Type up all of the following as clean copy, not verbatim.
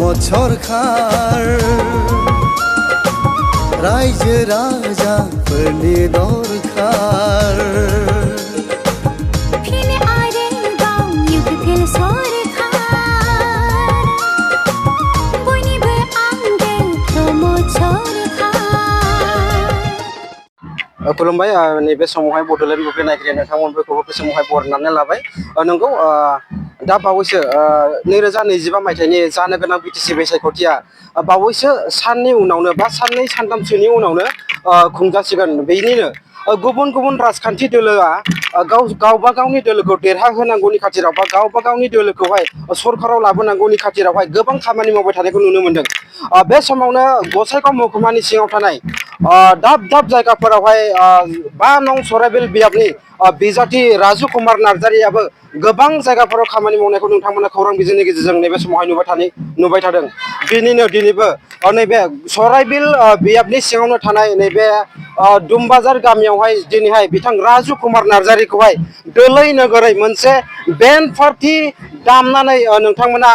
प्रमोद सरकार रायजो राजाफोरनि दरखार खुलुमबाय नैबे समावहाय बड'लेण्ड बुब्लि नायगिरि नोंथांमोनखौबो बे समावहाय बरायनानै लाबाय नंगौ दा बावैसो 2025 मायथाइनि जानो गोनां बिटिसि बिसायख'थिया बावैसो साननि उनावनो बा साननै सानथामसोनि उनावनो खुंजासिगोन बेनिनो गुबुन गुबुन राजखान्थि दोलोआ गावबा गावनि दोलोखौ देरहाहोनांगौनि खाथिराव बा गावबा गावनि दोलोखौहाय सरकाराव लाबोनांगौनि खाथिरावहाय गोबां खामानि मावबाय थानायखौ नुनो मोनदों बे समावनो गसाइगाव महकुमानि सिङाव थानाय दाब दाब जायगाफोरावहाय 5 नं सराइबिल बियाबनि बिजाथि राजु कुमार नार्जारियाबो गोबां जायगाफोराव खामानि मावनायखौ नोंथांमोना खौरां बिजोंनि गेजेरजों नैबे समावहाय नुबाय थादों दिनैबो नैबे सराइबिल बियाबनि सिङावनो थानाय नैबे दुमबाजार गामियावहाय दिनैहाय बिथां राजु कुमार नार्जारिखौहाय दोलै नोगोरै मोनसे बेन्ड पार्टी दामनानै नोंथांमोना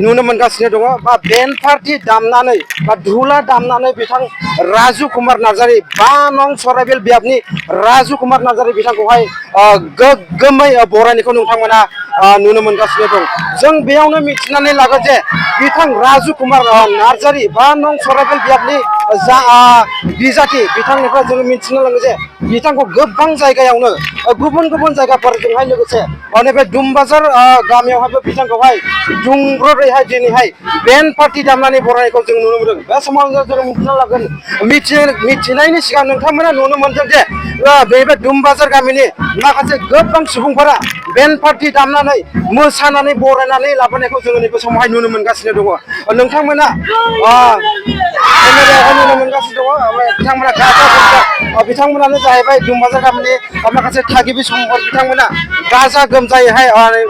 नुनो मोनगासिनो दङ बा बेन्ड पार्टी दामनानै बा धुला दामनानै बिथां राजु कुमार नार्जारि 5 नं सराइबिल बियाबनि राजु कुमार नार्जारि बिथांखौहाय गोग्गोमै बरायनायखौ नोंथांमोना नुनो मोनगासिनो दं जों बेयावनो मिथिनानै लागोन जे बिथां राजु कुमार नार्जारि 5 नं सराइबिल बियाबनि जा बिजाथि बिथांनिफ्राय जों मिथिनो लाङो जे बिथांखौ गोबां जायगायावनो गुबुन गुबुन जायगाफोरजोंहाय लोगोसे नैबे दुमबाजार गामियावहायबो बिथांखौहाय दुंब्रुदैहाय दिनैहाय बेन्ड पार्टी दामनानै बरायनायखौ जों नुनो मोनदों बे समाव जों मिथिना लागोन मिथिनायनि सिगां नोंथांमोना नुनो मोनदों जे बे दुमबाजार गामिनि माखासे गोबां सुबुंफोरा बेन्ड पार्टी दामनानै मोसानानै बरायनानै लाबोनायखौ जोङो नैबे समावहाय नुनो मोनगासिनो दङ नोंथांमोना नुनो मोनगासिनो दङ बिथांमोनानो जाहैबाय दुमबाजार गामिनि माखासे थागिबि सुबुंफोर बिथांमोना गाजा गोमजायैहाय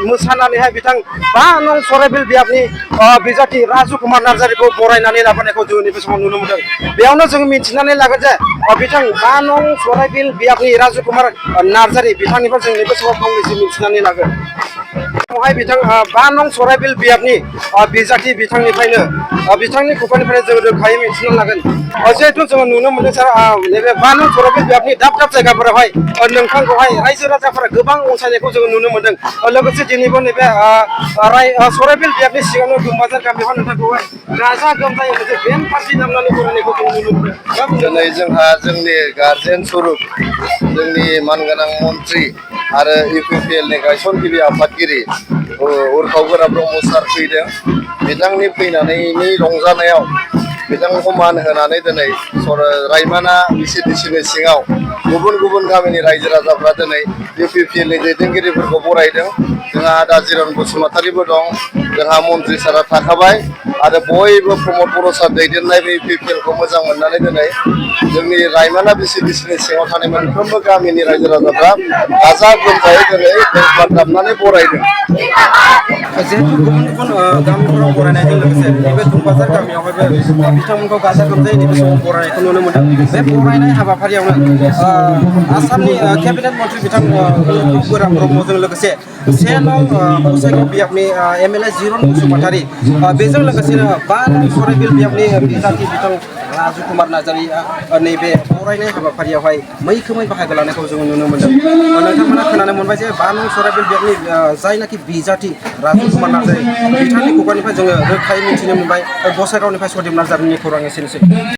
मोसानानैहाय बिथां 5 नं सराइबिल बियाबनि बिजाथि राजु कुमार नार्जारिखौ बरायनानै लाबोनायखौ जोङो नैबे समाव नुनो मोनदों बेयावनो जों मिथिनानै लागोन जे बिथां 5 नं सराइबिल बियाबनि राजु कुमार नार्जारि बिथांनिफ्राय जों नैबे समाव फंनैसो मिथिनानै लागोन बिथां 5 नं सराइबिल बियाबनि बिजाथि बिथांनि खुगानिफ्राय जों रोखायै मिथिना लागोन जिहेथु जोङो नुनो मोनदों सार नैबे 5 नं सराइबिल बियाबनि दाब दाब जायगाफोरावहाय नोंथांखौहाय रायजो राजाफोरा गोबां अनसायनायखौ जोङो नुनो मोनदों लोगोसे दिनैबो नैबे सराइबिल बियाबनि सिगाङावनो दुमबाजार गामियावहाय नोंथांखौहाय गाजा गोमजायै मोनसे बेन्ड पार्टी दामनानै बरायनायखौ जों नुनो मोनदों दिनै जोंहा जोंनि गार्जेन स्वरुप जोंनि मानगोनां मन्त्रि आरो इउपिपिएलनि गायसनगिरि आफादगिरि उर्खाव गोरा ब्रह्म सार फैदों बिथांनि फैनायनि रंजानायाव बिथांखौ मान होनानै दिनै रायमाना बिसिडिसिनि सिङाव गुबुन गुबुन गामिनि रायजो राजाफ्रा दिनै इउपिपिएलनि दैदेनगिरिफोरखौ बरायदों जोंहा आदा जिरन बसुमतारिबो दं जोंहा मन्त्रि सारा थाखाबाय आरो बयबो प्रमद बर' सार दैदेननाय बे इउपिपिएलखौ मोजां मोननानै दिनै जोंनि रायमाना बिसिडिसिनि सिङाव थानाय मोनफ्रोमबो गामिनि रायजो राजाफ्रा गाजा गोमजायै दिनै बेन्ड दामनानै बरायदों जिहेतु गुबुन गुबुन गामिफोराव बरायनायजों लोगोसे नैबे दुमबाजार गामियावहायबो बिथांमोनखौ गाजा गोमजायै नैबे समाव बरायनायखौ नुनो मोनदों बे बरायनाय हाबाफारियावनो आसामनि केबिनेट मन्त्रि बिथां उर्खाव गोरा ब्रह्मजों लोगोसे 1 नं गसाइगाव बियाबनि एमएलए जिरन बसुमतारि बेजों लोगोसेनो 5 नं सराइबिल बियाबनि बिजाथि बिथां राजु कुमार नार्जारिया नैबे बरायनाय हाबाफारियावहाय मैखोमै बाहागो लानायखौ जोङो नुनो मोनदों नोंथांमोना खोनानो मोनबाय जे 5 नं सराइबिल बियाबनि जायनाखि बिजाथि राजु कुमार नार्जारि बिथांनि खुगानिफ्राय जोङो रोखायै मिथिनो मोनबाय गसाइगावनिफ्राय सदिप नार्जारिनि खौरां एसेनोसै